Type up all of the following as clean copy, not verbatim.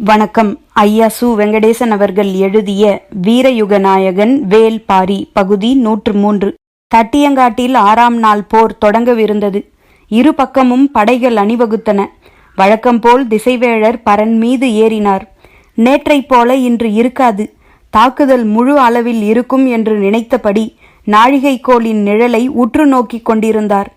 வணக்கம். ஐயா சு. வெங்கடேசன் அவர்கள் எழுதிய வீரயுகநாயகன் வேல் பாரி பகுதி 103. தட்டியங்காட்டில் 6ஆம் நாள் போர் தொடங்கவிருந்தது. இரு பக்கமும் படைகள் அணிவகுத்தன. வழக்கம்போல் திசைவேழர் பரன் மீது ஏறினார். நேற்றைப் போல இன்று இருக்காது. தாக்குதல் முழு அளவில் இருக்கும் என்று நினைத்தபடி நாழிகைக்கோளின் நிழலை உற்று நோக்கிக் கொண்டிருந்தார்.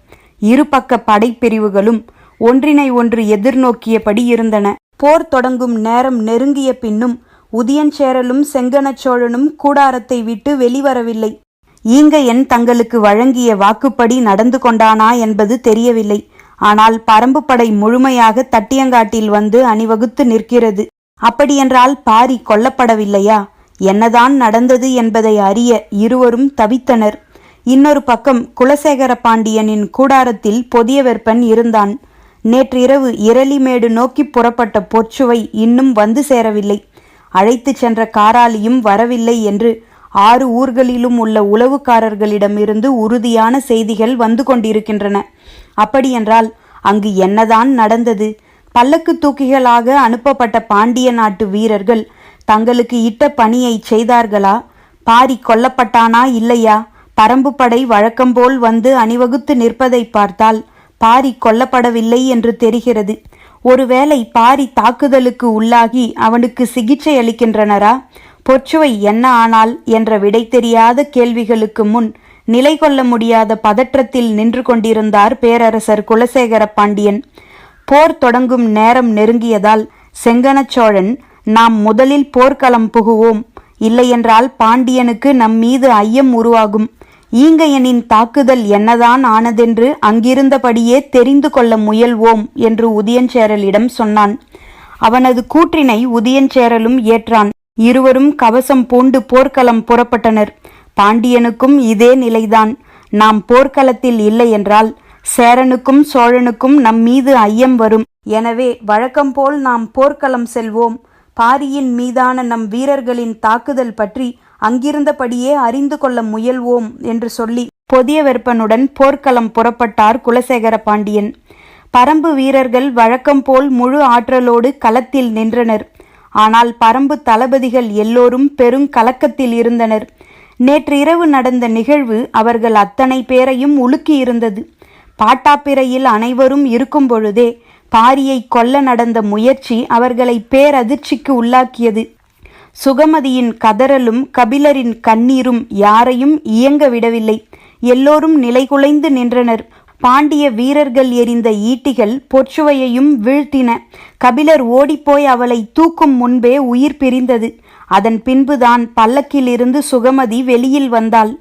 இரு பக்க படைப்பிரிவுகளும் ஒன்றினை ஒன்று எதிர்நோக்கியபடி இருந்தன. போர் தொடங்கும் நேரம் நெருங்கிய பின்னும் உதியஞ்சேரலும் செங்கனச்சோழனும் கூடாரத்தை விட்டு வெளிவரவில்லை. ஈங்கையன் தங்களுக்கு வழங்கிய வாக்குப்படி நடந்து கொண்டானா என்பது தெரியவில்லை. ஆனால் பரம்பு படை முழுமையாக தட்டியங்காட்டில் வந்து அணிவகுத்து நிற்கிறது. அப்படியென்றால் பாரி கொல்லப்படவில்லையா? என்னதான் நடந்தது என்பதை அறிய இருவரும் தவித்தனர். இன்னொரு பக்கம் குலசேகர பாண்டியனின் கூடாரத்தில் பொதியவெற்பன் இருந்தான். நேற்றிரவு இரளிமேடு நோக்கி புறப்பட்ட பொற்சுவை இன்னும் வந்து சேரவில்லை. அழைத்து சென்ற காராலியும் வரவில்லை என்று 6 ஊர்களிலும் உள்ள உளவுக்காரர்களிடமிருந்து உறுதியான செய்திகள் வந்து கொண்டிருக்கின்றன. அப்படியென்றால் அங்கு என்னதான் நடந்தது? பல்லக்கு தூக்கிகளாக அனுப்பப்பட்ட பாண்டிய நாட்டு வீரர்கள் தங்களுக்கு இட்ட பணியை செய்தார்களா? பாரி கொல்லப்பட்டானா இல்லையா? பரம்பு படை வழக்கம்போல் வந்து அணிவகுத்து நிற்பதை பார்த்தால் பாரி கொல்லப்படவில்லை என்று தெரிகிறது. ஒருவேளை பாரி தாக்குதலுக்கு உள்ளாகி அவனுக்கு சிகிச்சை அளிக்கின்றனரா? பொற்சுவை என்ன ஆனால் என்ற விடை தெரியாத கேள்விகளுக்கு முன் நிலை கொள்ள முடியாத பதற்றத்தில் நின்று கொண்டிருந்தார் பேரரசர் குலசேகர பாண்டியன். போர் தொடங்கும் நேரம் நெருங்கியதால் செங்கனச்சோழன், நாம் முதலில் போர்க்களம் புகுவோம், இல்லையென்றால் பாண்டியனுக்கு நம் மீது ஐயம் உருவாகும், ஈங்கையனின் தாக்குதல் என்னதான் ஆனதென்று அங்கிருந்தபடியே தெரிந்து கொள்ள முயல்வோம் என்று உதியஞ்சேரலிடம் சொன்னான். அவனது கூற்றினை உதியஞ்சேரலும் ஏற்றான். இருவரும் கவசம் பூண்டு போர்க்களம் புறப்பட்டனர். பாண்டியனுக்கும் இதே நிலைதான். நாம் போர்க்களத்தில் இல்லை என்றால் சேரனுக்கும் சோழனுக்கும் நம் மீது ஐயம் வரும். எனவே வழக்கம்போல் நாம் போர்க்களம் செல்வோம். பாரியின் மீதான நம் வீரர்களின் தாக்குதல் பற்றி அங்கிருந்தபடியே அறிந்து கொள்ள முயல்வோம் என்று சொல்லி பொதியவெற்பனுடன் போர்க்களம் புறப்பட்டார் குலசேகர பாண்டியன். பரம்பு வீரர்கள் வழக்கம்போல் முழு ஆற்றலோடு களத்தில் நின்றனர். ஆனால் பரம்பு தளபதிகள் எல்லோரும் பெரும் கலக்கத்தில் இருந்தனர். நேற்று இரவு நடந்த நிகழ்வு அவர்கள் அத்தனை பேரையும் உலுக்கியிருந்தது. பாட்டாப்பிரையில் அனைவரும் இருக்கும் பொழுதே பாரியை கொல்ல நடந்த முயற்சி அவர்களை பேரதிர்ச்சிக்கு உள்ளாக்கியது. சுகமதியின் கதறலும் கபிலரின் கண்ணீரும் யாரையும் இயங்க விடவில்லை. எல்லோரும் நிலைகுலைந்து நின்றனர். பாண்டிய வீரர்கள் எறிந்த ஈட்டிகள் பொற்சுவையையும் வீழ்த்தின. கபிலர் ஓடிப்போய் அவளை தூக்கும் முன்பே உயிர் பிரிந்தது. அதன் பின்புதான் பல்லக்கிலிருந்து சுகமதி வெளியில் வந்தாள்.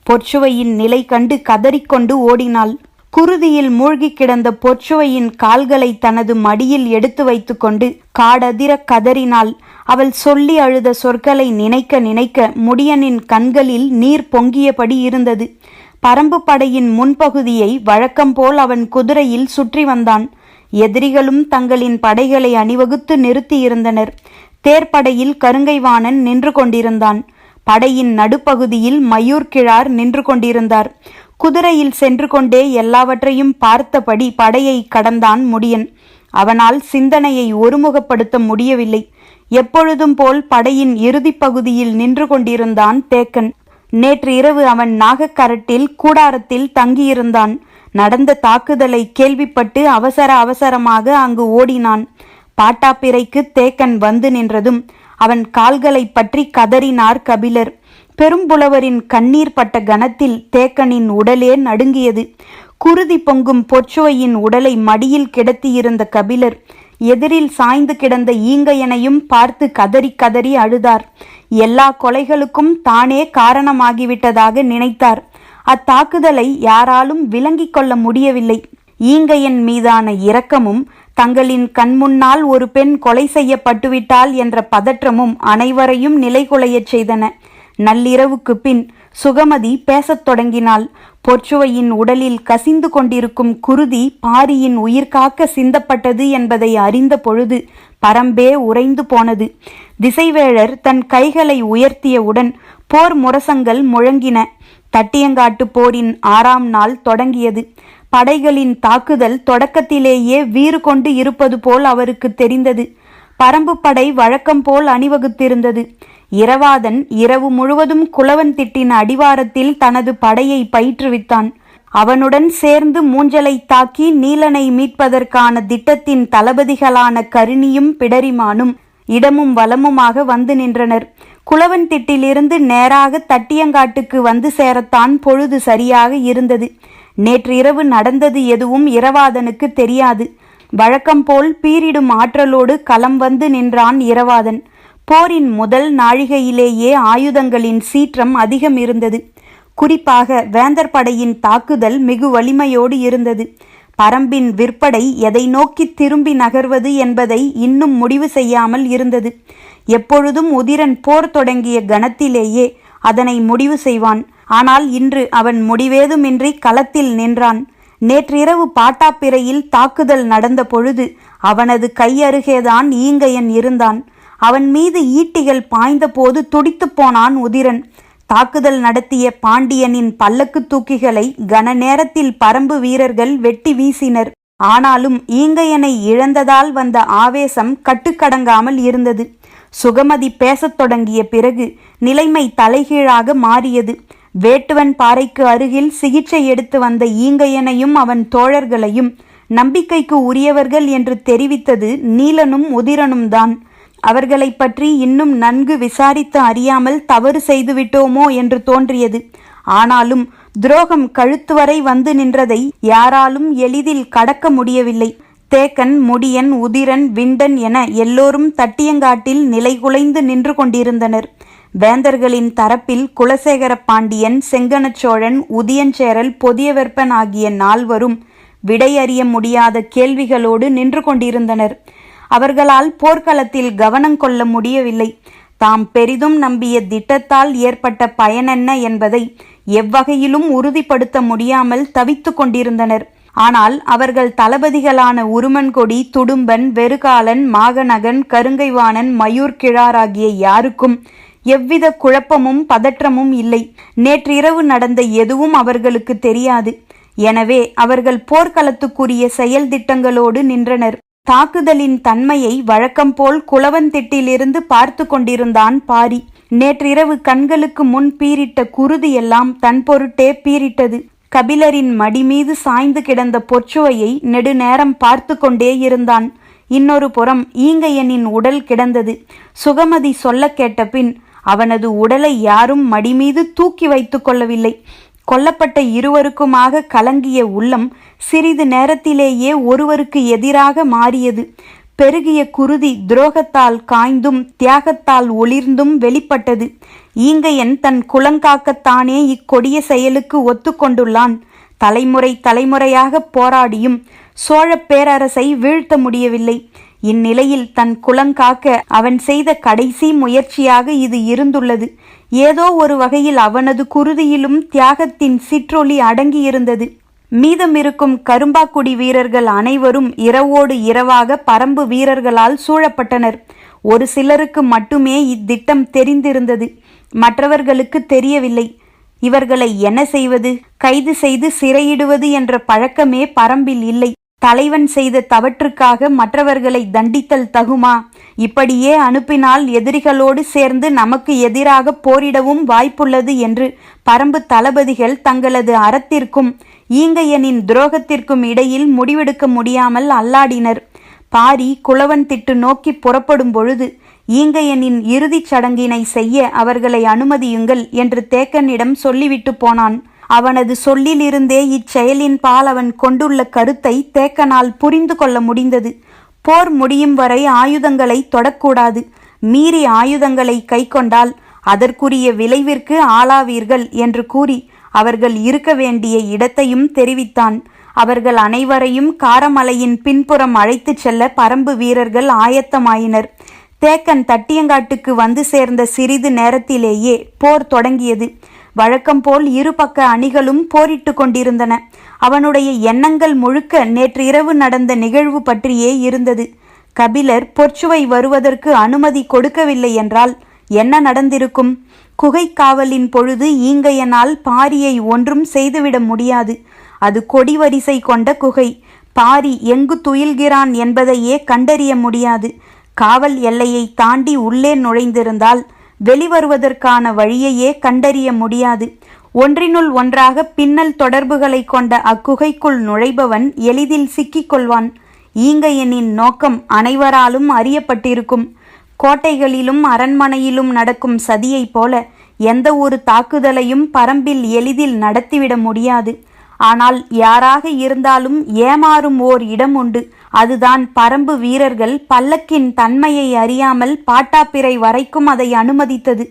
பொற்சுவையின் நிலை கண்டு கதறிக்கொண்டு ஓடினாள். குருதியில் மூழ்கி கிடந்த பொற்சுவையின் கால்களை தனது மடியில் எடுத்து வைத்து கொண்டு காடதிர கதறினாள். அவள் சொல்லி அழுத சொற்களை நினைக்க நினைக்க முடியனின் கண்களில் நீர் பொங்கியபடி இருந்தது. பரம்பு படையின் முன்பகுதியை வழக்கம்போல் அவன் குதிரையில் சுற்றி வந்தான். எதிரிகளும் தங்களின் படைகளை அணிவகுத்து நிறுத்தியிருந்தனர். தேர்ப்படையில் கருங்கைவாணன் நின்று கொண்டிருந்தான். படையின் நடுப்பகுதியில் மயூர்கிழார் நின்று கொண்டிருந்தார். குதிரையில் சென்று கொண்டே எல்லாவற்றையும் பார்த்தபடி படையை கடந்தான் முடியன். அவனால் சிந்தனையை ஒருமுகப்படுத்த முடியவில்லை. எப்பொழுதும் போல் படையின் இறுதி பகுதியில் நின்று கொண்டிருந்தான் தேக்கன். நேற்று இரவு அவன் நாகக்கரட்டில் கூடாரத்தில் தங்கியிருந்தான். நடந்த தாக்குதலை கேள்விப்பட்டு அவசரமாக அங்கு ஓடினான். பாட்டாப்பிரைக்கு தேக்கன் வந்து நின்றதும் அவன் கால்களை பற்றி கதறினார் கபிலர். பெரும்புலவரின் கண்ணீர் பட்ட கணத்தில் தேக்கனின் உடலே நடுங்கியது. குருதி பொங்கும் பொற்சுவையின் உடலை மடியில் கிடத்தியிருந்த கபிலர் எதிரில் சாய்ந்து கிடந்த ஈங்கையனையும் பார்த்து கதறி கதறி அழுதார். எல்லா கொலைகளுக்கும் தானே காரணமாகிவிட்டதாக நினைத்தார். அத்தாக்குதலை யாராலும் விளங்கிக் கொள்ள முடியவில்லை. ஈங்கையன் மீதான இரக்கமும் தங்களின் கண்முன்னால் ஒரு பெண் கொலை செய்யப்பட்டுவிட்டாள் என்ற பதற்றமும் அனைவரையும் நிலைகுலையச் செய்தன. நள்ளிரவுக்கு பின் சுகமதி பேசத் தொடங்கினாள். பொற்சுவையின் உடலில் கசிந்து கொண்டிருக்கும் குருதி பாரியின் உயிர் காக்க சிந்தப்பட்டது என்பதை அறிந்த பொழுது பரம்பே உறைந்து போனது. திசைவேழர் தன் கைகளை உயர்த்தியவுடன் போர் முரசங்கள் முழங்கின. தட்டியங்காட்டு போரின் 6ஆம் நாள் தொடங்கியது. படைகளின் தாக்குதல் தொடக்கத்திலேயே வீறு கொண்டு இருப்பது போல் அவருக்கு தெரிந்தது. பரம்பு படை வழக்கம் போல் அணிவகுத்திருந்தது. இரவாதன் இரவு முழுவதும் குளவன் திட்டின் அடிவாரத்தில் தனது படையை பயிற்றுவித்தான். அவனுடன் சேர்ந்து மூஞ்சலை தாக்கி நீலனை மீட்பதற்கான திட்டத்தின் தளபதிகளான கருணியும் பிடரிமானும் இடமும் வலமுமாக வந்து நின்றனர். குளவன் திட்டிலிருந்து நேராக தட்டியங்காட்டுக்கு வந்து சேரத்தான் பொழுது சரியாக இருந்தது. நேற்று இரவு நடந்தது எதுவும் இரவாதனுக்கு தெரியாது. வழக்கம் போல் பீரிடும் ஆற்றலோடு களம் வந்து நின்றான் இரவாதன். போரின் முதல் நாழிகையிலேயே ஆயுதங்களின் சீற்றம் அதிகம் இருந்தது. குறிப்பாக வேந்தர் படையின் தாக்குதல் மிகு வலிமையோடு இருந்தது. பரம்பின் விற்படை எதை நோக்கி திரும்பி நகர்வது என்பதை இன்னும் முடிவு செய்யாமல் இருந்தது. எப்பொழுதும் உதிரன் போர் தொடங்கிய கணத்திலேயே அதனை முடிவு செய்வான். ஆனால் இன்று அவன் முடிவேதுமின்றி களத்தில் நின்றான். நேற்றிரவு பாட்டாப்பிரையில் தாக்குதல் நடந்த பொழுது அவனது கையருகேதான் ஈங்கையன் இருந்தான். அவன் மீது ஈட்டிகள் பாய்ந்த போது துடித்து போனான் உதிரன். தாக்குதல் நடத்திய பாண்டியனின் பல்லக்கு தூக்கிகளை கன நேரத்தில் பரம்பு வீரர்கள் வெட்டி வீசினர். ஆனாலும் ஈங்கையனை இழந்ததால் வந்த ஆவேசம் கட்டுக்கடங்காமல் இருந்தது. சுகமதி பேசத் தொடங்கிய பிறகு நிலைமை தலைகீழாக மாறியது. வேட்டுவன் பாறைக்கு அருகில் சிகிச்சை எடுத்து வந்த ஈங்கையனையும் அவன் தோழர்களையும் நம்பிக்கைக்கு உரியவர்கள் என்று தெரிவித்தது நீலனும் உதிரனும் தான். அவர்களை பற்றி இன்னும் நன்கு விசாரித்து அறியாமல் தவறு செய்துவிட்டோமோ என்று தோன்றியது. ஆனாலும் துரோகம் கழுத்து வரை வந்து நின்றதை யாராலும் எளிதில் கடக்க முடியவில்லை. தேக்கன், முடியன், உதிரன், விண்டன் என எல்லோரும் தட்டியங்காட்டில் நிலைகுலைந்து நின்று கொண்டிருந்தனர். வேந்தர்களின் தரப்பில் குலசேகர பாண்டியன், செங்கனச்சோழன், உதியஞ்சேரல், பொதியவெற்பன் ஆகிய நால்வரும் விடையறிய முடியாத கேள்விகளோடு நின்று கொண்டிருந்தனர். அவர்களால் போர்க்களத்தில் கவனம் கொள்ள முடியவில்லை. தாம் பெரிதும் நம்பிய திட்டத்தால் ஏற்பட்ட பயனென்ன என்பதை எவ்வகையிலும் உறுதிப்படுத்த முடியாமல் தவித்து கொண்டிருந்தனர். ஆனால் அவர்கள் தளபதிகளான உருமன்கொடி, துடும்பன், வெறுகாலன், மாகநகன், கருங்கைவாணன், மயூர் கிழார் ஆகிய யாருக்கும் எவ்வித குழப்பமும் பதற்றமும் இல்லை. நேற்றிரவு நடந்த எதுவும் அவர்களுக்கு தெரியாது. எனவே அவர்கள் போர்க்களத்துக்குரிய செயல் திட்டங்களோடு நின்றனர். தாக்குதலின் தன்மையை வழக்கம் போல் குளவன் திட்டிலிருந்து பார்த்து கொண்டிருந்தான் பாரி. நேற்றிரவு கண்களுக்கு முன் பீரிட்ட குருதி எல்லாம் தன் பொருட்டே பீரிட்டது. கபிலரின் மடி மீது சாய்ந்து கிடந்த பொற்சுவையை நெடுநேரம் பார்த்து கொண்டே இருந்தான். இன்னொரு புறம் ஈங்கையனின் உடல் கிடந்தது. சுகமதி சொல்ல கேட்ட பின் அவனது உடலை யாரும் மடிமீது தூக்கி வைத்துக் கொள்ளவில்லை. கொல்லப்பட்ட இருவருக்குமாக கலங்கிய உள்ளம் சிறிது நேரத்திலேயே ஒருவருக்கு எதிராக மாறியது. பெருகிய குருதி துரோகத்தால் காய்ந்தும் தியாகத்தால் ஒளிர்ந்தும் வெளிப்பட்டது. ஈங்கையன் தன் குலங்காக்கத்தானே இக்கொடிய செயலுக்கு ஒத்துக்கொண்டுள்ளான். தலைமுறை தலைமுறையாக போராடியும் சோழ பேரரசை வீழ்த்த முடியவில்லை. இந்நிலையில் தன் குலங்காக்க அவன் செய்த கடைசி முயற்சியாக இது இருந்துள்ளது. ஏதோ ஒரு வகையில் அவனது குருதியிலும் தியாகத்தின் சிற்றொளி அடங்கியிருந்தது. மீதமிருக்கும் கரும்பாக்குடி வீரர்கள் அனைவரும் இரவோடு இரவாக பரம்பு வீரர்களால் சூழப்பட்டனர். ஒரு சிலருக்கு மட்டுமே இத்திட்டம் தெரிந்திருந்தது. மற்றவர்களுக்கு தெரியவில்லை. இவர்களை என்ன செய்வது? கைது செய்து சிறையிடுவது என்ற பழக்கமே பரம்பில் இல்லை. தலைவன் செய்த தவற்றுக்காக மற்றவர்களை தண்டித்தல் தகுமா? இப்படியே அனுப்பினால் எதிரிகளோடு சேர்ந்து நமக்கு எதிராக போரிடவும் வாய்ப்புள்ளது என்று பரம்பு தளபதிகள் தங்களது அறத்திற்கும் ஈங்கையனின் துரோகத்திற்கும் இடையில் முடிவெடுக்க முடியாமல் அல்லாடினர். பாரி குளவன் திட்டு நோக்கி புறப்படும் பொழுது ஈங்கையனின் இறுதிச் சடங்கினை செய்ய அவர்களை அனுமதியுங்கள் என்று தேக்கனிடம் சொல்லிவிட்டு போனான். அவனது சொல்லிலிருந்தே இச்செயலின் பால் அவன் கொண்டுள்ள கருத்தை தேக்கனால் புரிந்து கொள்ள முடிந்தது. போர் முடியும் வரை ஆயுதங்களை தொடக்கூடாது. மீறி ஆயுதங்களை கை கொண்டால் அதற்குரிய விளைவிற்கு ஆளாவீர்கள் என்று கூறி அவர்கள் இருக்க வேண்டிய இடத்தையும் தெரிவித்தான். அவர்கள் அனைவரையும் காரமலையின் பின்புறம் அழைத்துச் செல்ல பரம்பு வீரர்கள் ஆயத்தமாயினர். தேக்கன் தட்டியங்காட்டுக்கு வந்து சேர்ந்த சிறிது நேரத்திலேயே போர் தொடங்கியது. வழக்கம் போல் இருபக்க அணிகளும் போரிட்டு கொண்டிருந்தன. அவனுடைய எண்ணங்கள் முழுக்க நேற்று இரவு நடந்த நிகழ்வு பற்றியே இருந்தது. கபிலர் பொற்சுவை வருவதற்கு அனுமதி கொடுக்கவில்லை என்றால் என்ன நடந்திருக்கும்? குகை காவலின் பொழுது ஈங்கையனால் பாரியை ஒன்றும் செய்துவிட முடியாது. அது கொடி வரிசை கொண்ட குகை. பாரி எங்கு துயில்கிறான் என்பதையே கண்டறிய முடியாது. காவல் எல்லையை தாண்டி உள்ளே நுழைந்திருந்தால் வெளிவருவதற்கான வழியையே கண்டறிய முடியாது. ஒன்றினுள் ஒன்றாக பின்னல் தொடர்புகளை கொண்ட அக்குகைக்குள் நுழைபவன் எளிதில் சிக்கிக்கொள்வான். ஈங்கையனின் நோக்கம் அனைவராலும் அறியப்பட்டிருக்கும். கோட்டைகளிலும் அரண்மனையிலும் நடக்கும் சதியைப் போல எந்த ஒரு தாக்குதலையும் பரம்பில் எளிதில் நடத்திவிட முடியாது. ஆனால் யாராக இருந்தாலும் ஏமாறும் ஓர் இடம் உண்டு. அதுதான் பரம்பு வீரர்கள் பல்லக்கின் தன்மையை அறியாமல் பாட்டாப்பிரை வரைக்கும் அதை அனுமதித்தது.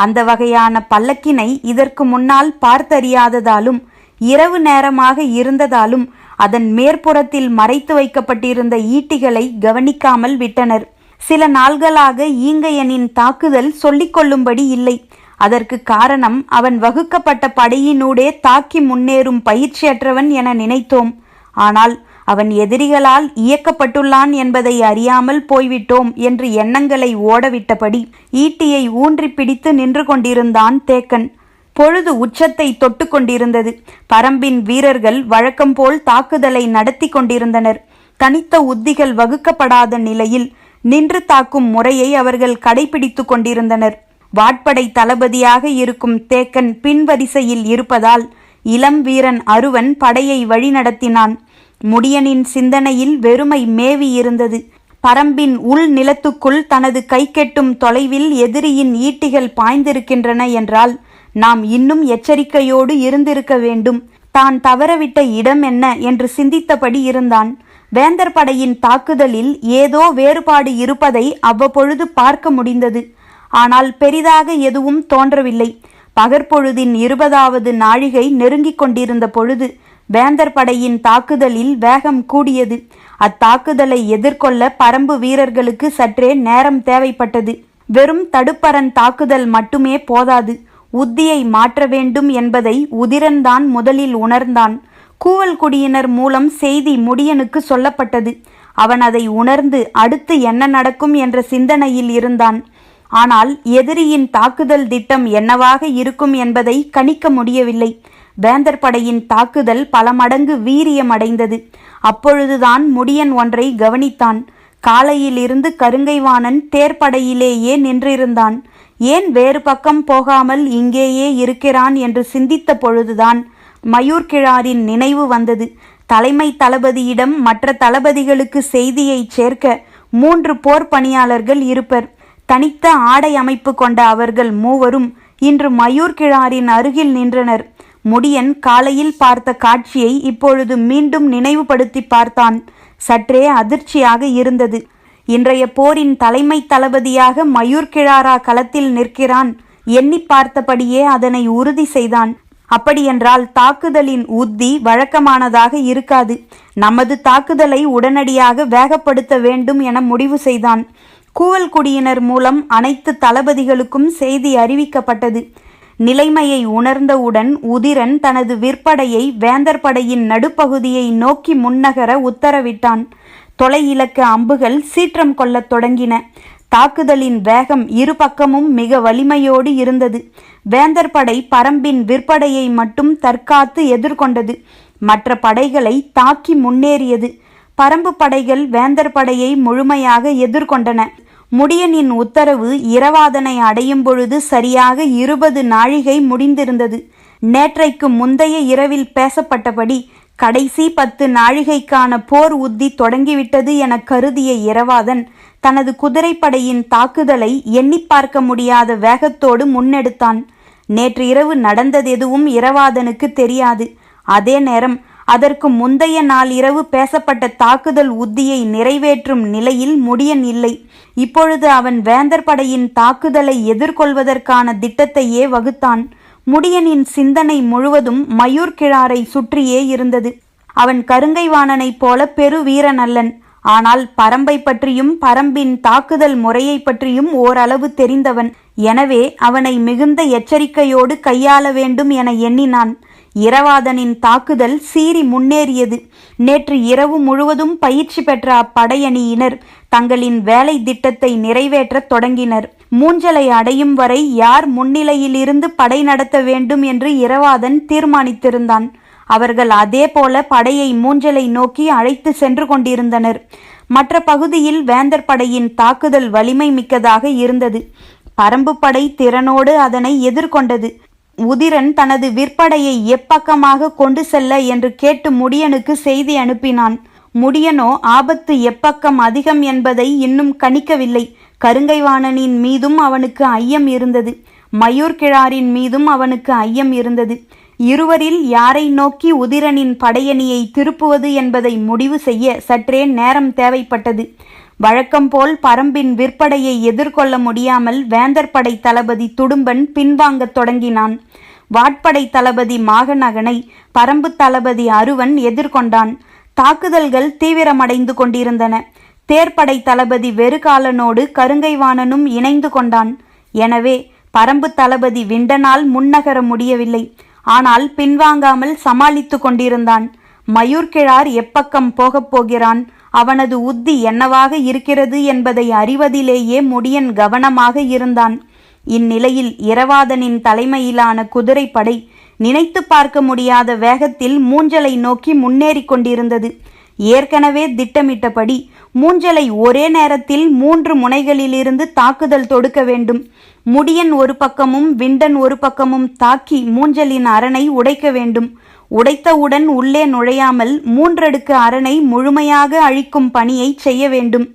அந்த வகையான பல்லக்கினை இதற்கு முன்னால் பார்த்தறியாததாலும் இரவு நேரமாக இருந்ததாலும் அதன் மேற்புறத்தில் மறைத்து வைக்கப்பட்டிருந்த ஈட்டிகளை கவனிக்காமல் விட்டனர். சில நாள்களாக ஈங்கையனின் தாக்குதல் சொல்லிக்கொள்ளும்படி இல்லை. அதற்கு காரணம் அவன் வகுக்கப்பட்ட படையினூடே தாக்கி முன்னேறும் பயிற்சியற்றவன் என நினைத்தோம். ஆனால் அவன் எதிரிகளால் இயக்கப்பட்டுள்ளான் என்பதை அறியாமல் போய்விட்டோம் என்று எண்ணங்களை ஓடவிட்டபடி ஈட்டியை ஊன்றி பிடித்து நின்று கொண்டிருந்தான் தேக்கன். பொழுது உச்சத்தை தொட்டு கொண்டிருந்தது. பரம்பின் வீரர்கள் வழக்கம்போல் தாக்குதலை நடத்தி கொண்டிருந்தனர். தனித்த உத்திகள் வகுக்கப்படாத நிலையில் நின்று தாக்கும் முறையை அவர்கள் கடைபிடித்து கொண்டிருந்தனர். வாட்படை தளபதியாக இருக்கும் தேக்கன் பின்வரிசையில் இருப்பதால் இளம் வீரன் அருவன் படையை வழிநடத்தினான். முடியனின் சிந்தனையில் வெறுமை மேவி இருந்தது. பரம்பின் உள் நிலத்துக்குள் தனது கைக்கெட்டும் தொலைவில் எதிரியின் ஈட்டிகள் பாய்ந்திருக்கின்றன என்றால் நாம் இன்னும் எச்சரிக்கையோடு இருந்திருக்க வேண்டும். தான் தவறவிட்ட இடம் என்ன என்று சிந்தித்தபடி இருந்தான். வேந்தர் படையின் தாக்குதலில் ஏதோ வேறுபாடு இருப்பதை அவ்வப்பொழுது பார்க்க முடிந்தது. ஆனால் பெரிதாக எதுவும் தோன்றவில்லை. பகற்பொழுதின் 20வது நாழிகை நெருங்கிக் கொண்டிருந்த பொழுது வேந்தர் படையின் தாக்குதலில் வேகம் கூடியது. அத்தாக்குதலை எதிர்கொள்ள பரம்பு வீரர்களுக்கு சற்றே நேரம் தேவைப்பட்டது. வெறும் தடுப்பரண் தாக்குதல் மட்டுமே போதாது. உத்தியை மாற்ற வேண்டும் என்பதை உதிரன்தான் முதலில் உணர்ந்தான். கூவல் குடியினர் மூலம் செய்தி முடியனுக்கு சொல்லப்பட்டது. அவன் அதை உணர்ந்து அடுத்து என்ன நடக்கும் என்ற சிந்தனையில் இருந்தான். ஆனால் எதிரியின் தாக்குதல் திட்டம் என்னவாக இருக்கும் என்பதை கணிக்க முடியவில்லை. வேந்தர் படையின் தாக்குதல் பல மடங்கு வீரியமடைந்தது. அப்பொழுதுதான் முடியன் ஒன்றை கவனித்தான். காலையிலிருந்து கருங்கைவாணன் தேர்ப்படையிலேயே நின்றிருந்தான். ஏன் வேறு பக்கம் போகாமல் இங்கேயே இருக்கிறான் என்று சிந்தித்த பொழுதுதான் மயூர்கிழாரின் நினைவு வந்தது. தலைமை தளபதியிடம் மற்ற தளபதிகளுக்கு செய்தியை சேர்க்க 3 போர் பணியாளர்கள் இருப்பர். தனித்த ஆடை அமைப்பு கொண்ட அவர்கள் மூவரும் இன்று மயூர்கிழாரின் அருகில் நின்றனர். முடியன் காலையில் பார்த்த காட்சியை இப்பொழுது மீண்டும் நினைவுபடுத்தி பார்த்தான். சற்றே அதிர்ச்சியாக இருந்தது. இன்றைய போரின் தலைமை தளபதியாக மயூர்கிழாரா களத்தில் நிற்கிறான். எண்ணி பார்த்தபடியே அதனை உறுதி செய்தான். அப்படியென்றால் தாக்குதலின் உத்தி வழக்கமானதாக இருக்காது. நமது தாக்குதலை உடனடியாக வேகப்படுத்த வேண்டும் என முடிவு செய்தான். கூவல் குடியினர் மூலம் அனைத்து தளபதிகளுக்கும் செய்தி அறிவிக்கப்பட்டது. நிலைமையை உணர்ந்தவுடன் உதிரன் தனது விற்படையை வேந்தர் படையின் நடுப்பகுதியை நோக்கி முன்னகர உத்தரவிட்டான். தொலை இலக்க அம்புகள் சீற்றம் கொள்ளத் தொடங்கின. தாக்குதலின் வேகம் இரு பக்கமும் மிக வலிமையோடு இருந்தது. வேந்தர் படை பரம்பின் விற்படையை மட்டும் தற்காத்து எதிர்கொண்டது. மற்ற படைகளை தாக்கி முன்னேறியது. பரம்பு படைகள் வேந்தர் படையை முழுமையாக எதிர்கொண்டன. முடியனின் உத்தரவு இரவாதனை அடையும் பொழுது சரியாக 20 நாழிகை முடிந்திருந்தது. நேற்றைக்கு முந்தைய இரவில் பேசப்பட்டபடி கடைசி 10 நாழிகைக்கான போர் உத்தி தொடங்கிவிட்டது என கருதிய இரவாதன் தனது குதிரைப்படையின் தாக்குதலை எண்ணி பார்க்க முடியாத வேகத்தோடு முன்னெடுத்தான். நேற்று இரவு நடந்ததெதுவும் இரவாதனுக்கு தெரியாது. அதே நேரம் அதற்கு முந்தைய நாள் இரவு பேசப்பட்ட தாக்குதல் உத்தியை நிறைவேற்றும் நிலையில் முடியன் இல்லை. இப்பொழுது அவன் வேந்தர் படையின் தாக்குதலை எதிர்கொள்வதற்கான திட்டத்தையே வகுத்தான். முடியனின் சிந்தனை முழுவதும் மயூர்கிழாரை சுற்றியே இருந்தது. அவன் கருங்கைவாணனைப் போல பெரு வீரனல்லன். ஆனால் பரம்பை பற்றியும் பரம்பின் தாக்குதல் முறையை பற்றியும் ஓரளவு தெரிந்தவன். எனவே அவனை மிகுந்த எச்சரிக்கையோடு கையாள வேண்டும் என எண்ணினான். இரவாதனின் தாக்குதல் சீறி முன்னேறியது. நேற்று இரவு முழுவதும் பயிற்சி பெற்ற அப்படையணியினர் தங்களின் வேலை திட்டத்தை நிறைவேற்றத் தொடங்கினர். மூஞ்சலை அடையும் வரை யார் முன்னிலையிலிருந்து படை நடத்த வேண்டும் என்று இரவாதன் தீர்மானித்திருந்தான். அவர்கள் அதே போல படையை மூஞ்சலை நோக்கி அழைத்து சென்று கொண்டிருந்தனர். மற்ற பகுதியில் வேந்தர் படையின் தாக்குதல் வலிமை மிக்கதாக இருந்தது. பரம்பு படை திறனோடு அதனை எதிர்கொண்டது. உதிரன் தனது விற்படையை எப்பக்கமாக கொண்டு செல்ல என்று கேட்டு முடியனுக்கு செய்தி அனுப்பினான். முடியனோ ஆபத்து எப்பக்கம் அதிகம் என்பதை இன்னும் கணிக்கவில்லை. கருங்கைவாணனின் மீதும் அவனுக்கு ஐயம் இருந்தது. மயூர்கிழாரின் மீதும் அவனுக்கு ஐயம் இருந்தது. இருவரில் யாரை நோக்கி உதிரனின் படையணியை திருப்புவது என்பதை முடிவு செய்ய சற்றே நேரம் தேவைப்பட்டது. வழக்கம்போல் பரம்பின் விற்படையை எதிர்கொள்ள முடியாமல் வேந்தர் படை தளபதி துடும்பன் பின்வாங்கத் தொடங்கினான். வாட்படை தளபதி மாகநகனை பரம்பு தளபதி அருவன் எதிர்கொண்டான். தாக்குதல்கள் தீவிரமடைந்து கொண்டிருந்தன. தேர்ப்படை தளபதி வெறுகாலனோடு கருங்கைவாணனும் இணைந்து கொண்டான். எனவே பரம்பு தளபதி விண்டனால் முன்னகர முடியவில்லை. ஆனால் பின்வாங்காமல் சமாளித்து கொண்டிருந்தான். மயூர்கிழார் எப்பக்கம் போகப் போகிறான், அவனது உத்தி என்னவாக இருக்கிறது என்பதை அறிவதிலேயே முடியன் கவனமாக இருந்தான். இந்நிலையில் இரவாதனின் தலைமையிலான குதிரைப்படை நினைத்து பார்க்க முடியாத வேகத்தில் மூஞ்சலை நோக்கி முன்னேறி கொண்டிருந்தது. ஏற்கனவே திட்டமிட்டபடி மூஞ்சலை ஒரே நேரத்தில் 3 முனைகளிலிருந்து தாக்குதல் தொடுக்க வேண்டும். முடியன் ஒரு பக்கமும் விண்டன் ஒரு பக்கமும் தாக்கி மூஞ்சலின் அரணை உடைக்க வேண்டும். உடைத்தவுடன் உள்ளே நுழையாமல் 3 அடுக்கு அரணை முழுமையாக அழிக்கும் பணியை செய்ய வேண்டும்.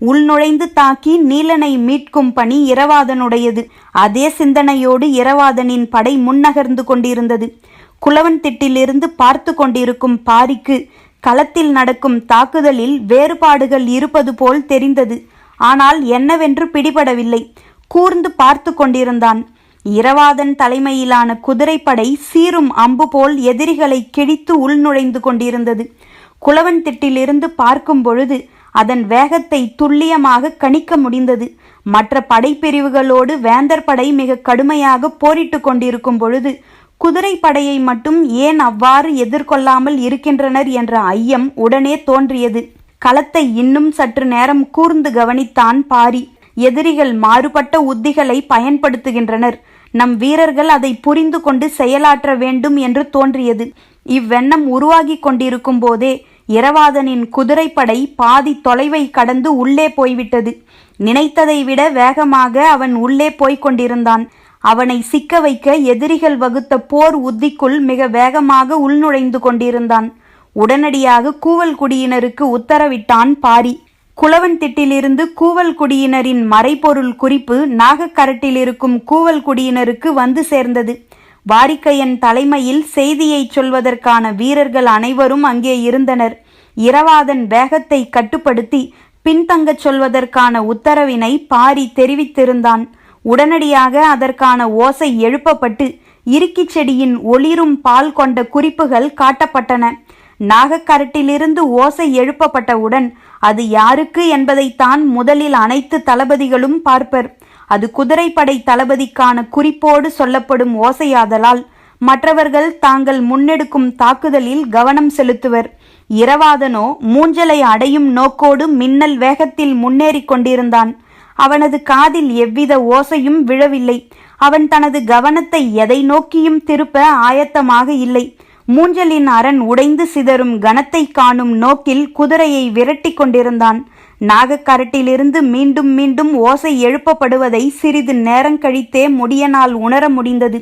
உள்நுழைந்து தாக்கி நீலனை மீட்கும் பணி இரவாதனுடையது. அதே சிந்தனையோடு இரவாதனின் படை முன்னகர்ந்து கொண்டிருந்தது. குளவன் திட்டிலிருந்து பார்த்து கொண்டிருக்கும் பாரிக்கு களத்தில் நடக்கும் தாக்குதலில் வேறுபாடுகள் இருப்பது போல் தெரிந்தது. ஆனால் என்னவென்று பிடிபடவில்லை. கூர்ந்து பார்த்து கொண்டிருந்தான். இரவாதன் தலைமையிலான குதிரைப்படை சீரும் அம்பு போல் எதிரிகளை கிழித்து உள்நுழைந்து கொண்டிருந்தது. குளவன் திட்டிலிருந்து பார்க்கும் பொழுது அதன் வேகத்தை துல்லியமாக கணிக்க முடிந்தது. மற்ற படைப்பிரிவுகளோடு வேந்தர் படை மிக கடுமையாக போரிட்டு கொண்டிருக்கும் பொழுது குதிரை படையை மட்டும் ஏன் அவ்வாறு எதிர்கொள்ளாமல் இருக்கின்றனர் என்ற ஐயம் உடனே தோன்றியது. களத்தை இன்னும் சற்று நேரம் கூர்ந்து கவனித்தான் பாரி. எதிரிகள் மாறுபட்ட உத்திகளை பயன்படுத்துகின்றனர். நம் வீரர்கள் அதை புரிந்து கொண்டு செயலாற்ற வேண்டும் என்று தோன்றியது. இவ்வெண்ணம் உருவாகி கொண்டிருக்கும் போதே இரவாதனின் குதிரைப்படை பாதி தொலைவை கடந்து உள்ளே போய்விட்டது. நினைத்ததை விட வேகமாக அவன் உள்ளே போய்க் கொண்டிருந்தான். அவனை சிக்க வைக்க எதிரிகள் வகுத்த போர் உத்திக்குள் மிக வேகமாக உள்நுழைந்து கொண்டிருந்தான். உடனடியாக கூவல் குடியினருக்கு உத்தரவிட்டான் பாரி. குளவன் திட்டிலிருந்து கூவல் குடியினரின் மறைபொருள் குறிப்பு நாகக்கரட்டில் இருக்கும் கூவல் குடியினருக்கு வந்து சேர்ந்தது. வாரிக்கையன் தலைமையில் செய்தியை சொல்வதற்கான வீரர்கள் அனைவரும் அங்கே இருந்தனர். இரவாதன் வேகத்தை கட்டுப்படுத்தி பின்தங்கச் சொல்வதற்கான உத்தரவினை பாரி தெரிவித்திருந்தான். உடனடியாக அதற்கான ஓசை எழுப்பப்பட்டு இறுக்கிச் செடியின் ஒளிரும் பால் கொண்ட குறிப்புகள் காட்டப்பட்டன. நாகக்கரட்டிலிருந்து ஓசை எழுப்பப்பட்டவுடன் அது யாருக்கு என்பதைத்தான் முதலில் அனைத்து தளபதிகளும் பார்ப்பர். அது குதிரைப்படை தளபதிக்கான குறிப்போடு சொல்லப்படும் ஓசையாதலால் மற்றவர்கள் தாங்கள் முன்னெடுக்கும் தாக்குதலில் கவனம் செலுத்துவர். இரவாதனோ மூஞ்சலை அடையும் நோக்கோடு மின்னல் வேகத்தில் முன்னேறி கொண்டிருந்தான். அவனது காதில் எவ்வித ஓசையும் விழவில்லை. அவன் தனது கவனத்தை எதை நோக்கியும் திருப்ப ஆயத்தமாக இல்லை. மூஞ்சலின் அரண் உடைந்து சிதறும் கணத்தை காணும் நோக்கில் குதிரையை விரட்டி கொண்டிருந்தான். நாகக்கரட்டிலிருந்து மீண்டும் மீண்டும் ஓசை எழுப்பப்படுவதை சிறிது நேரம் கழித்தே முடியனால் உணர முடிந்தது.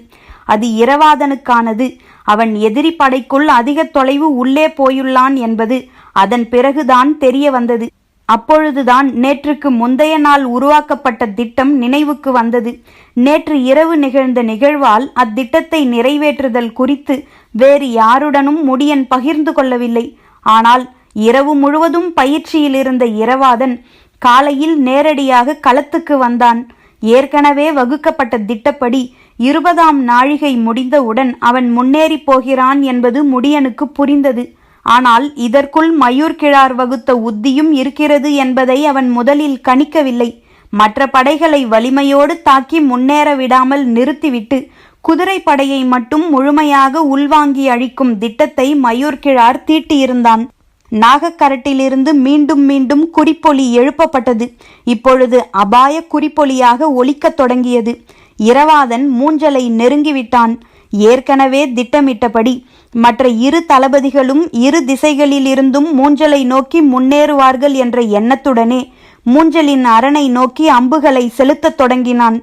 அது இரவாதனுக்கானது. அவன் எதிரி படைக்குள் அதிக தொலைவு உள்ளே போயுள்ளான் என்பது அதன் பிறகுதான் தெரிய வந்தது. அப்பொழுதுதான் நேற்றுக்கு முந்தைய நாள் உருவாக்கப்பட்ட திட்டம் நினைவுக்கு வந்தது. நேற்று இரவு நிகழ்ந்த நிகழ்வால் அத்திட்டத்தை நிறைவேற்றுதல் குறித்து வேறு யாருடனும் முடியன் பகிர்ந்து கொள்ளவில்லை. ஆனால் இரவு முழுவதும் பயிற்சியில் இருந்த இரவாதன் காலையில் நேரடியாக களத்துக்கு வந்தான். ஏற்கனவே வகுக்கப்பட்ட திட்டப்படி 20ஆம் நாழிகை முடிந்தவுடன் அவன் முன்னேறி போகிறான் என்பது முடியனுக்கு புரிந்தது. ஆனால் இதற்குள் மயூர்கிழார் வகுத்த உத்தியும் இருக்கிறது என்பதை அவன் முதலில் கணிக்கவில்லை. மற்ற படைகளை வலிமையோடு தாக்கி முன்னேற விடாமல் நிறுத்திவிட்டு குதிரை படையை மட்டும் முழுமையாக உள்வாங்கி அழிக்கும் திட்டத்தை மயூர்கிழார் தீட்டியிருந்தான். நாகக்கரட்டிலிருந்து மீண்டும் மீண்டும் குறிப்பொலி எழுப்பப்பட்டது. இப்பொழுது அபாய குறிப்பொலியாக ஒலிக்கத் தொடங்கியது. இரவாதன் மூஞ்சலை நெருங்கிவிட்டான். ஏற்கனவே திட்டமிட்டபடி மற்ற இரு தளபதிகளும் இரு திசைகளிலிருந்தும் மூஞ்சலை நோக்கி முன்னேறுவார்கள் என்ற எண்ணத்துடனே மூஞ்சலின் அரணை நோக்கி அம்புகளை செலுத்தத் தொடங்கினான்.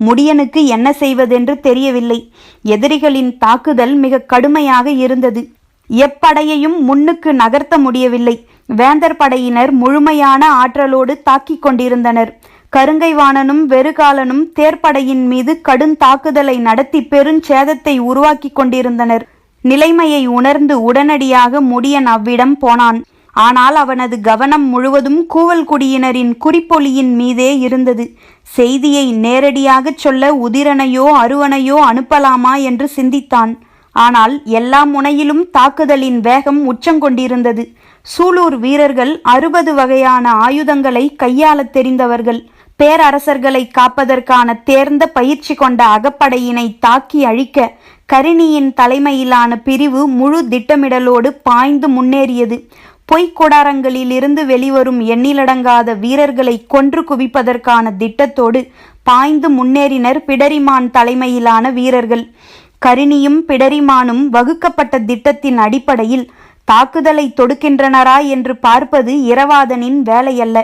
முடியனுக்கு என்ன செய்வதென்று தெரியவில்லை. எதிரிகளின் தாக்குதல் மிக கடுமையாக இருந்தது. எப்படையையும் முன்னுக்கு நகர்த்த முடியவில்லை. வேந்தர் படையினர் முழுமையான ஆற்றலோடு தாக்கிக் கொண்டிருந்தனர். கருங்கைவாணனும் வெறுகாலனும் தேர்ப்படையின் மீது கடும் தாக்குதலை நடத்தி பெருஞ்சேதத்தை உருவாக்கி கொண்டிருந்தனர். நிலைமையை உணர்ந்து உடனடியாக முடியன் அவ்விடம் போனான். ஆனால் அவனது கவனம் முழுவதும் கூவல்குடியினரின் குறிப்பொலியின் மீதே இருந்தது. செய்தியை நேரடியாகச் சொல்ல உதிரனையோ அருவனையோ அனுப்பலாமா என்று சிந்தித்தான். ஆனால் எல்லா முனையிலும் தாக்குதலின் வேகம் உச்சங்கொண்டிருந்தது. சூலூர் வீரர்கள் 60 வகையான ஆயுதங்களை கையாளத் தெரிந்தவர்கள். பேரரசர்களை காப்பதற்கான தேர்ந்த பயிற்சி கொண்ட அகப்படையினை தாக்கி அழிக்க கரிணியின் தலைமையிலான பிரிவு முழு திட்டமிடலோடு பாய்ந்து முன்னேறியது. பொய்க்கூடாரங்களிலிருந்து வெளிவரும் எண்ணிலடங்காத வீரர்களை கொன்று குவிப்பதற்கான திட்டத்தோடு பாய்ந்து முன்னேறினர் பிடரிமான் தலைமையிலான வீரர்கள். கரிணியும் பிடரிமானும் வகுக்கப்பட்ட திட்டத்தின் அடிப்படையில் தாக்குதலை தொடுக்கின்றனரா என்று பார்ப்பது இரவாதனின் வேலையல்ல.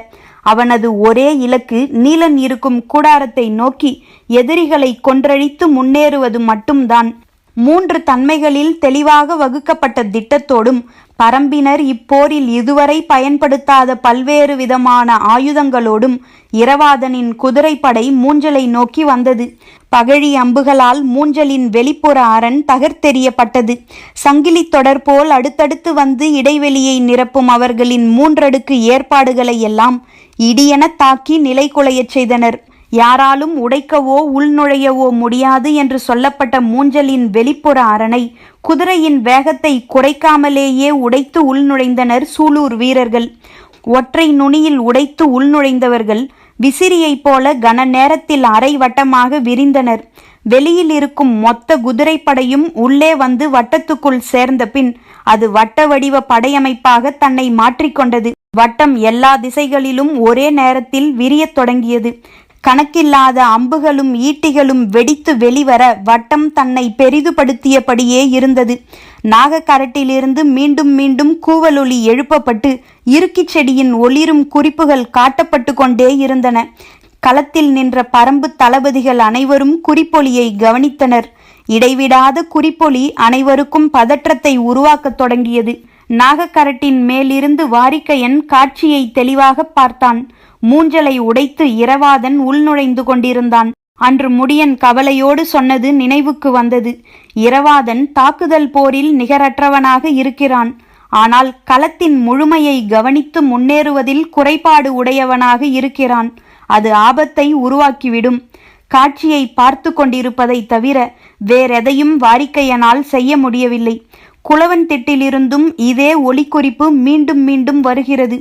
அவனது ஒரே இலக்கு நீலன் இருக்கும் கூடாரத்தை நோக்கி எதிரிகளை கொன்றழித்து முன்னேறுவது மட்டும்தான். 3 தன்மைகளில் தெளிவாக வகுக்கப்பட்ட திட்டத்தோடும் பரம்பினர் இப்போரில் இதுவரை பயன்படுத்தாத பல்வேறு விதமான ஆயுதங்களோடும் இரவாதனின் குதிரைப்படை மூஞ்சலை நோக்கி வந்தது. பகழி அம்புகளால் மூஞ்சலின் வெளிப்புற அரண் தகர்த்தெறியப்பட்டது. சங்கிலி தொடர் போல் அடுத்தடுத்து வந்து இடைவெளியை நிரப்பும் அவர்களின் 3 அடுக்கு ஏற்பாடுகளை எல்லாம் இடியென தாக்கி நிலைகுலையச் செய்தனர். யாராலும் உடைக்கவோ உள்நுழையவோ முடியாது என்று சொல்லப்பட்ட மூஞ்சலின் வெளிப்புற அரணை குதிரையின் வேகத்தை குறைக்காமலேயே உடைத்து உள்நுழைந்தனர் சூலூர் வீரர்கள். ஒற்றை நுனியில் உடைத்து உள்நுழைந்தவர்கள் விசிறியைப் போல கன நேரத்தில் அரை வட்டமாக விரிந்தனர். வெளியில் இருக்கும் மொத்த குதிரைப்படையும் உள்ளே வந்து வட்டத்துக்குள் சேர்ந்த பின் அது வட்ட வடிவ படையமைப்பாக தன்னை மாற்றிக்கொண்டது. வட்டம் எல்லா திசைகளிலும் ஒரே நேரத்தில் விரியத் தொடங்கியது. கணக்கில்லாத அம்புகளும் ஈட்டிகளும் வெடித்து வெளிவர வட்டம் தன்னை பெரிதுபடுத்தியபடியே இருந்தது. நாகக்கரட்டிலிருந்து மீண்டும் மீண்டும் கூவலொலி எழுப்பப்பட்டு இறுக்கிச் செடியின் ஒளிரும் குறிப்புகள் காட்டப்பட்டு கொண்டே இருந்தன. களத்தில் நின்ற பரம்பு தளபதிகள் அனைவரும் குறிப்பொலியை கவனித்தனர். இடைவிடாத குறிப்பொலி அனைவருக்கும் பதற்றத்தை உருவாக்கத் தொடங்கியது. நாகக்கரட்டின் மேலிருந்து வாரிக்கையன் காட்சியை தெளிவாக பார்த்தான். மூஞ்சலை உடைத்து இரவாதன் உள்நுழைந்து கொண்டிருந்தான். அன்று முடியன் கவலையோடு சொன்னது நினைவுக்கு வந்தது. இரவாதன் தாக்குதல் போரில் நிகரற்றவனாக இருக்கிறான். ஆனால் களத்தின் முழுமையை கவனித்து முன்னேறுவதில் குறைபாடு உடையவனாக இருக்கிறான். அது ஆபத்தை உருவாக்கிவிடும். காட்சியை பார்த்து கொண்டிருப்பதை தவிர வேறெதையும் வாரிக்கையனால் செய்ய முடியவில்லை. குளவன் திட்டிலிருந்தும் இதே ஒலிக்குறிப்பு மீண்டும் மீண்டும் வருகிறது.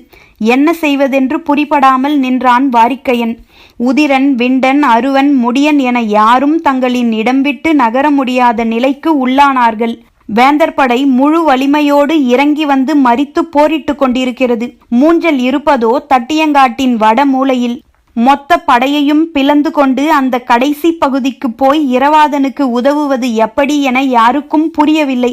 என்ன செய்வதென்று புரிபடாமல் நின்றான் வாரிக்கையன். உதிரன், விண்டன், அருவன், முடியன் என யாரும் தங்களின் இடம் விட்டு நகர முடியாத நிலைக்கு உள்ளானார்கள். வேந்தர் படை முழு வலிமையோடு இறங்கி வந்து மறித்து போரிட்டு கொண்டிருக்கிறது. மூஞ்சல் இருப்பதோ தட்டியங்காட்டின் வட மூலையில். மொத்த படையையும் பிளந்து கொண்டு அந்த கடைசி பகுதிக்கு போய் இரவாதனுக்கு உதவுவது எப்படி என யாருக்கும் புரியவில்லை.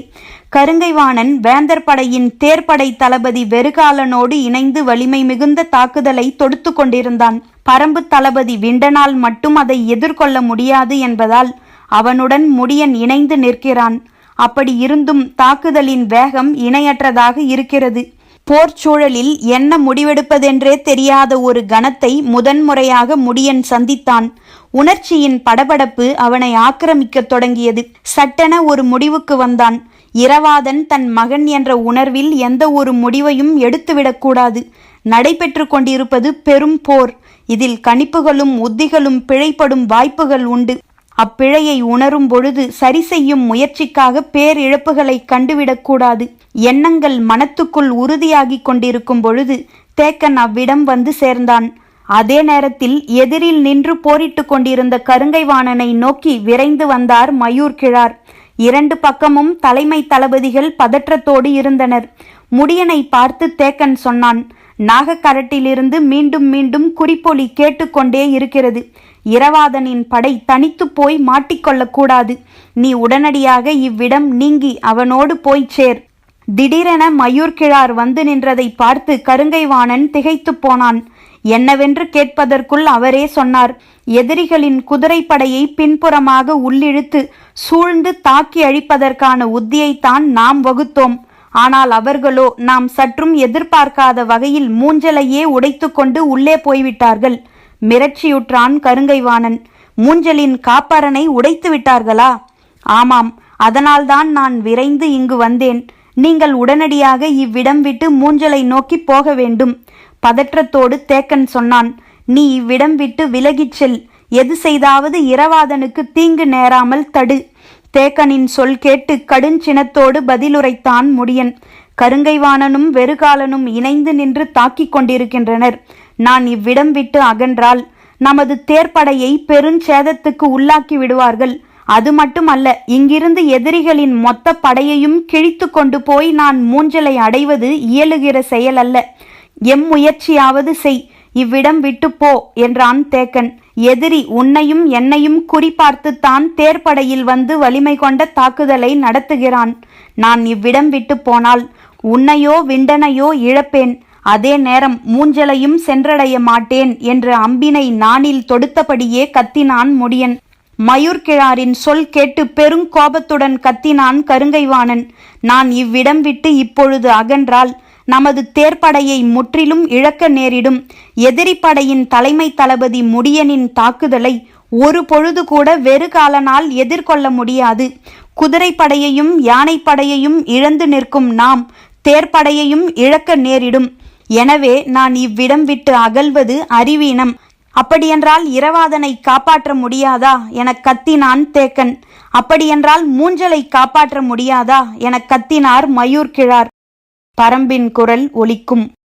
கருங்கைவாணன் வேந்தர் படையின் தேர்ப்படை தளபதி வெறுகாலனோடு இணைந்து வலிமை மிகுந்த தாக்குதலை தொடுத்து கொண்டிருந்தான். பரம்பு தளபதி விண்டனால் மட்டும் அதை எதிர்கொள்ள முடியாது என்பதால் அவனுடன் முடியன் இணைந்து நிற்கிறான். அப்படி இருந்தும் தாக்குதலின் வேகம் இணையற்றதாக இருக்கிறது. போர் சூழலில் என்ன முடிவெடுப்பதென்றே தெரியாத ஒரு கணத்தை முதன்முறையாக முடியன் சந்தித்தான். உணர்ச்சியின் படபடப்பு அவனை ஆக்கிரமிக்கத் தொடங்கியது. சட்டென ஒரு முடிவுக்கு வந்தான். இரவாதன் தன் மகன் என்ற உணர்வில் எந்த ஒரு முடிவையும் எடுத்துவிடக்கூடாது. நடைபெற்று கொண்டிருப்பது பெரும் போர். இதில் கணிப்புகளும் உத்திகளும் பிழைப்படும் வாய்ப்புகள் உண்டு. அப்பிழையை உணரும் பொழுது சரி செய்யும் முயற்சிக்காக பேரிழப்புகளை கண்டுவிடக்கூடாது. எண்ணங்கள் மனத்துக்குள் உறுதியாகி கொண்டிருக்கும் பொழுது தேக்கன் அவ்விடம் வந்து சேர்ந்தான். அதே நேரத்தில் எதிரில் நின்று போரிட்டு கொண்டிருந்த கருங்கைவாணனை நோக்கி விரைந்து வந்தார் மயூர் கிழார். 2 பக்கமும் தலைமை தளபதிகள் பதற்றத்தோடு இருந்தனர். முடியனை பார்த்து தேக்கன் சொன்னான், நாகக்கரட்டிலிருந்து மீண்டும் மீண்டும் குறிப்பொலி கேட்டுக்கொண்டே இருக்கிறது. இரவாதனின் படை தனித்து போய் மாட்டிக்கொள்ளக்கூடாது. நீ உடனடியாக இவ்விடம் நீங்கி அவனோடு போய்ச் சேர். திடீரென மயூர்கிழார் வந்து நின்றதை பார்த்து கருங்கைவாணன் திகைத்து போனான். என்னவென்று கேட்பதற்குள் அவரே சொன்னார். எதிரிகளின் குதிரைப்படையை பின்புறமாக உள்ளிழுத்து சூழ்ந்து தாக்கி அழிப்பதற்கான உத்தியைத்தான் நாம் வகுத்தோம். ஆனால் அவர்களோ நாம் சற்றும் எதிர்பார்க்காத வகையில் மூஞ்சலையே உடைத்து கொண்டு உள்ளே போய்விட்டார்கள். மிரட்சியுற்றான் கருங்கைவாணன். மூஞ்சலின் காப்பரனை உடைத்து விட்டார்களா? ஆமாம், அதனால்தான் நான் விரைந்து இங்கு வந்தேன். நீங்கள் உடனடியாக இவ்விடம் விட்டு மூஞ்சலை நோக்கி போக வேண்டும். பதற்றத்தோடு தேக்கன் சொன்னான். நீ இவ்விடம் விட்டு விலகிச் செல். எது செய்தாவது இரவாதனுக்கு தீங்கு நேராமல் தடு. தேக்கனின் சொல் கேட்டு கடுஞ்சினத்தோடு பதிலுரைத்தான் முடியன். கருங்கைவாணனும் வெறுகாலனும் இணைந்து நின்று தாக்கிக் கொண்டிருக்கின்றனர். நான் இவ்விடம் விட்டு அகன்றால் நமது தேர்ப்படையை பெருஞ்சேதத்துக்கு உள்ளாக்கி விடுவார்கள். அது மட்டுமல்ல, இங்கிருந்து எதிரிகளின் மொத்த படையையும் கிழித்து கொண்டு போய் நான் மூஞ்சலை அடைவது இயலுகிற செயல் அல்ல. எம் முயற்சியாவது செய். இவ்விடம் விட்டு போ என்றான் தேக்கன். எதிரி உன்னையும் என்னையும் குறிபார்த்துத்தான் தேர்ப்படையில் வந்து வலிமை கொண்ட தாக்குதலை நடத்துகிறான். நான் இவ்விடம் விட்டு போனால் உன்னையோ விண்டனையோ இழப்பேன். அதே நேரம் மூஞ்சலையும் சென்றடைய மாட்டேன் என்று அம்பினை நாணில் தொடுத்தபடியே கத்தினான் முடியன். மயூர்கிழாரின் சொல் கேட்டு பெருங்கோபத்துடன் கத்தினான் கருங்கைவாணன். நான் இவ்விடம் விட்டு இப்பொழுது அகன்றால் நமது தேர்ப்படையை முற்றிலும் இழக்க நேரிடும். எதிரி படையின் தலைமை தளபதி முடியனின் தாக்குதலை ஒரு பொழுது கூட வெறுகாலனால் எதிர்கொள்ள முடியாது. குதிரைப்படையையும் யானைப்படையையும் இழந்து நிற்கும் நாம் தேர்ப்படையையும் இழக்க நேரிடும். எனவே நான் இவ்விடம் விட்டு அகல்வது அறிவீனம். அப்படியென்றால் இரவாதனை காப்பாற்ற முடியாதா என கத்தினான் தேக்கன். அப்படியென்றால் மூஞ்சலை காப்பாற்ற முடியாதா என கத்தினார் மயூர்கிழார். பரம்பின் குரல் ஒலிக்கும்.